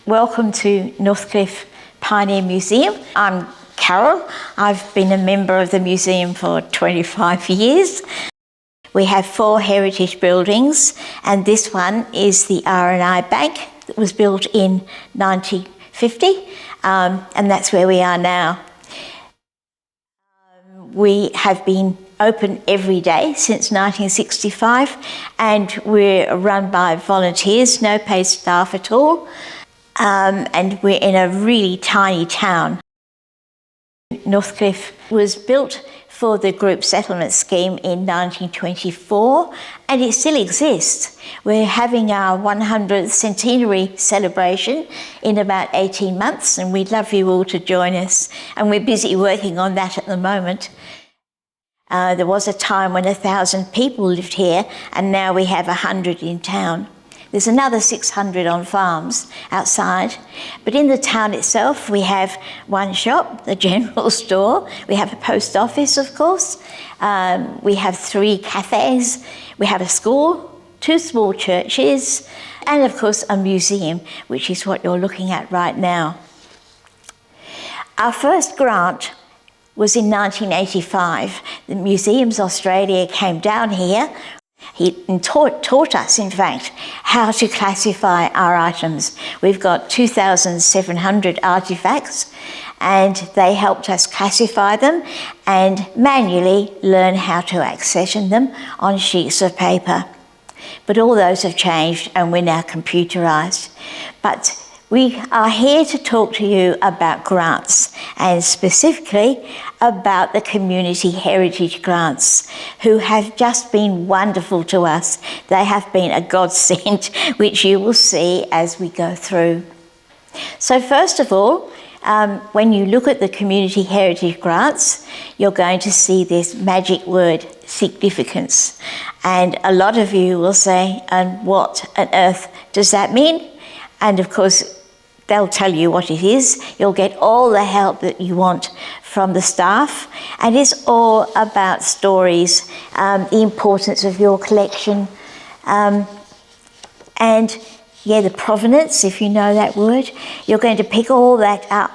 Welcome to Northcliffe Pioneer Museum. I'm Carol. I've been a member of the museum for 25 years. We have 4 heritage buildings, and this one is the R&I Bank that was built in 1950, and that's where we are now. We have been open every day since 1965, and we're run by volunteers, no paid staff at all, and we're in a really tiny town. Northcliffe was built for the group settlement scheme in 1924, and it still exists. We're having our 100th centenary celebration in about 18 months, and we'd love you all to join us, and we're busy working on that at the moment. There was a time when 1,000 people lived here, and now we have 100 in town. There's another 600 on farms outside, but in the town itself we have one shop, the general store, we have a post office, of course, we have 3 cafes, we have a school, 2 small churches, and of course a museum, which is what you're looking at right now. Our first grant was in 1985. The Museums Australia came down here. He taught us, in fact, how to classify our items. We've got 2,700 artefacts, and they helped us classify them and manually learn how to accession them on sheets of paper. But all those have changed, and we're now computerised. But we are here to talk to you about grants, and specifically about the community heritage grants, who have just been wonderful to us. They have been a godsend, which you will see as we go through. So first of all, when you look at the community heritage grants, you're going to see this magic word, significance. And a lot of you will say, and what on earth does that mean? And of course, they'll tell you what it is. You'll get all the help that you want from the staff, and it's all about stories, the importance of your collection, and the provenance, if you know that word. You're going to pick all that up.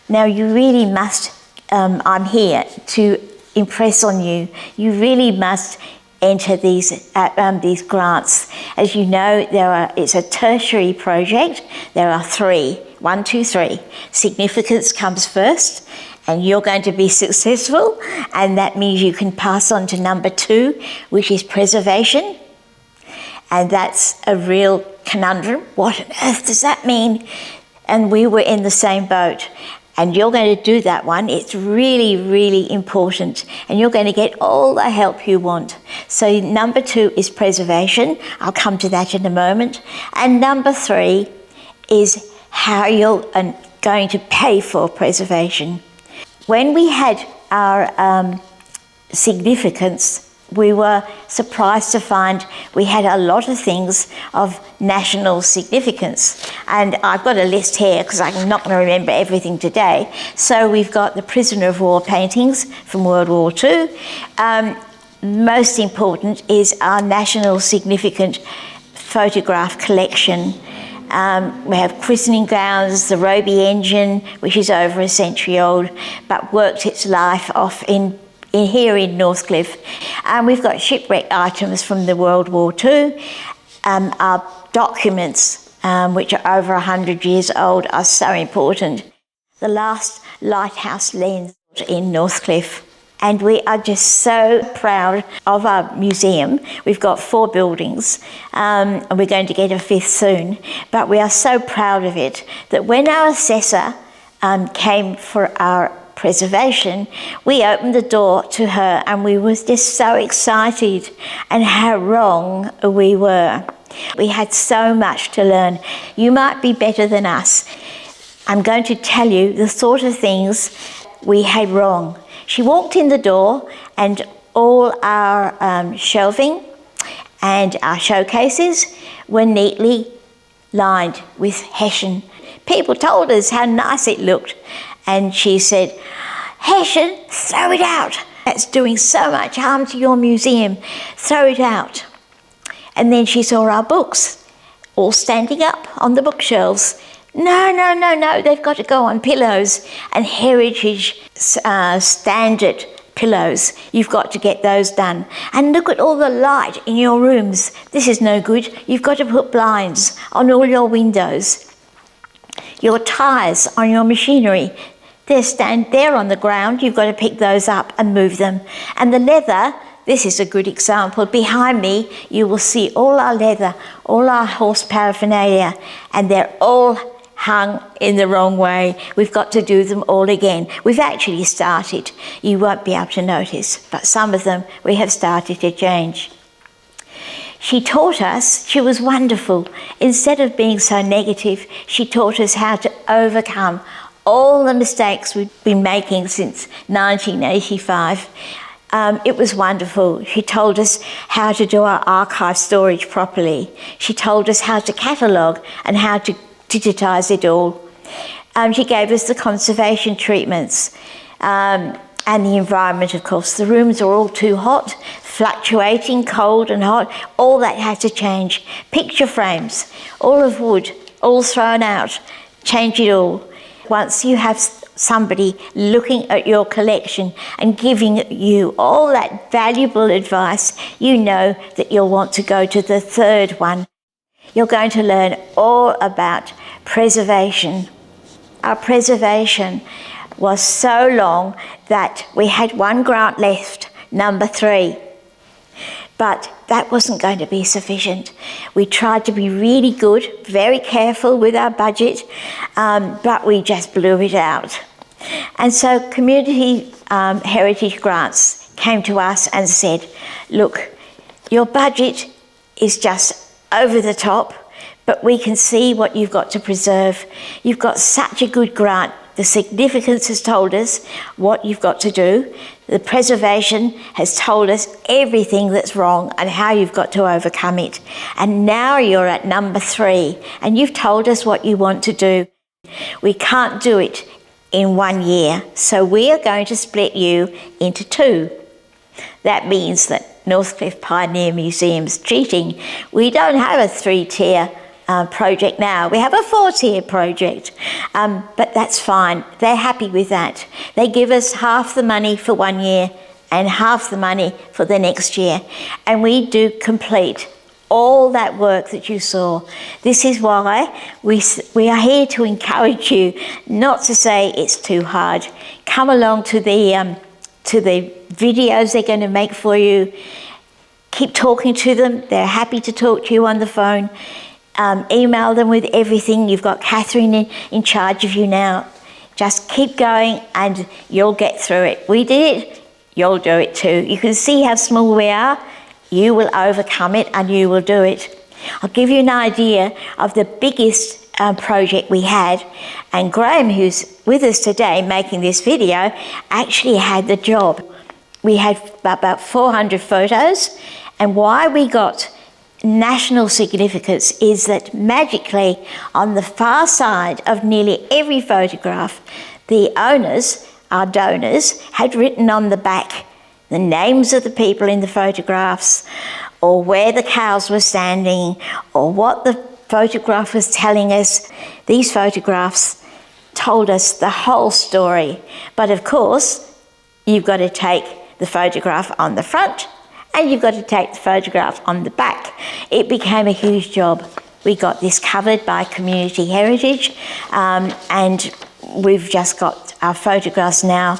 Now you really must, I'm here to impress on you, you really must enter these grants. As you know, it's a tertiary project. There are 3, 1, 2, 3. Significance comes first, and you're going to be successful, and that means you can pass on to number 2, which is preservation. And that's a real conundrum. What on earth does that mean? And we were in the same boat. And you're going to do that one. It's really, really important. And you're going to get all the help you want. So number 2 is preservation. I'll come to that in a moment. And number 3 is how you're going to pay for preservation. When we had our significance, we were surprised to find we had a lot of things of national significance. And I've got a list here because I'm not going to remember everything today. So we've got the prisoner of war paintings from World War II. Most important is our national significant photograph collection. We have christening grounds, the Roby engine, which is over a century old, but worked its life off here in Northcliffe. We've got shipwreck items from the World War II. Our documents, which are over 100 years old, are so important. The last lighthouse lens in Northcliffe. And we are just so proud of our museum. We've got 4 buildings, and we're going to get a 5th soon. But we are so proud of it that when our assessor came for our preservation, we opened the door to her, and we were just so excited, and how wrong we were. We had so much to learn. You might be better than us. I'm going to tell you the sort of things we had wrong. She walked in the door, and all our shelving and our showcases were neatly lined with Hessian. People told us how nice it looked, and she said, "Hessian, throw it out. That's doing so much harm to your museum. Throw it out." And then she saw our books. all standing up on the bookshelves. No, they've got to go on pillows, and heritage standard pillows. You've got to get those done. And look at all the light in your rooms. This is no good. You've got to put blinds on all your windows. Your tyres on your machinery, they're on the ground. You've got to pick those up and move them. And the leather, this is a good example. Behind me, you will see all our leather, all our horse paraphernalia, and they're all hung in the wrong way. We've got to do them all again. We've actually started. You won't be able to notice, but some of them we have started to change. She taught us, she was wonderful. Instead of being so negative, she taught us how to overcome all the mistakes we've been making since 1985. It was wonderful. She told us how to do our archive storage properly. She told us how to catalogue and how to digitise it all. She gave us the conservation treatments and the environment, of course. The rooms are all too hot, fluctuating, cold and hot. All that had to change. Picture frames, all of wood, all thrown out. Change it all. Once you have somebody looking at your collection and giving you all that valuable advice, you know that you'll want to go to the third one. You're going to learn all about preservation. Our preservation was so long that we had one grant left, number 3. But that wasn't going to be sufficient. We tried to be really good, very careful with our budget, but we just blew it out. And so community heritage grants came to us and said, look, your budget is just over the top, but we can see what you've got to preserve. You've got such a good grant. The significance has told us what you've got to do. The preservation has told us everything that's wrong and how you've got to overcome it. And now you're at number 3 and you've told us what you want to do. We can't do it in 1 year, so we are going to split you into 2. That means that Northcliffe Pioneer Museum's cheating. We don't have a 3-tier project now. We have a 4-tier project, but that's fine. They're happy with that. They give us half the money for 1 year and half the money for the next year, and we do complete all that work that you saw. This is why we are here to encourage you, not to say it's too hard. Come along to the videos they're going to make for you. Keep talking to them. They're happy to talk to you on the phone. Email them with everything. You've got Catherine in charge of you now. Just keep going and you'll get through it. We did it, you'll do it too. You can see how small we are. You will overcome it and you will do it. I'll give you an idea of the biggest project we had, and Graham, who's with us today making this video, actually had the job. We had about 400 photos, and why we got national significance is that magically on the far side of nearly every photograph, the owners, our donors, had written on the back the names of the people in the photographs, or where the cows were standing, or what the photograph was telling us. These photographs told us the whole story. But of course, you've got to take the photograph on the front and you've got to take the photograph on the back. It became a huge job. We got this covered by Community Heritage, and we've just got our photographs now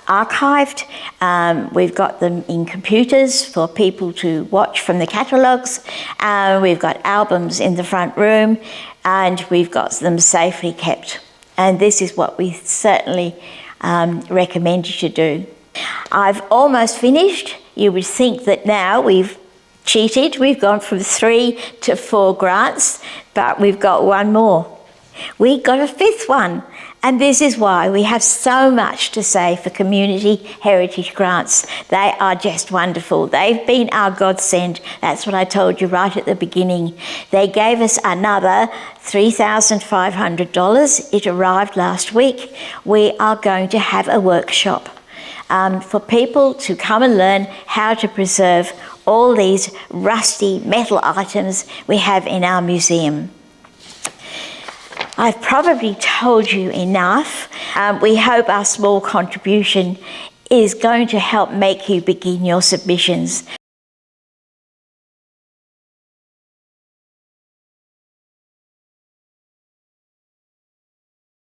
archived. We've got them in computers for people to watch from the catalogues. We've got albums in the front room, and we've got them safely kept. And this is what we certainly recommend you to do. I've almost finished. You would think that now we've cheated. We've gone from 3 to 4 grants, but we've got one more. We got a 5th one, and this is why we have so much to say for community heritage grants. They are just wonderful. They've been our godsend. That's what I told you right at the beginning. They gave us another $3,500. It arrived last week. We are going to have a workshop for people to come and learn how to preserve all these rusty metal items we have in our museum. I've probably told you enough. We hope our small contribution is going to help make you begin your submissions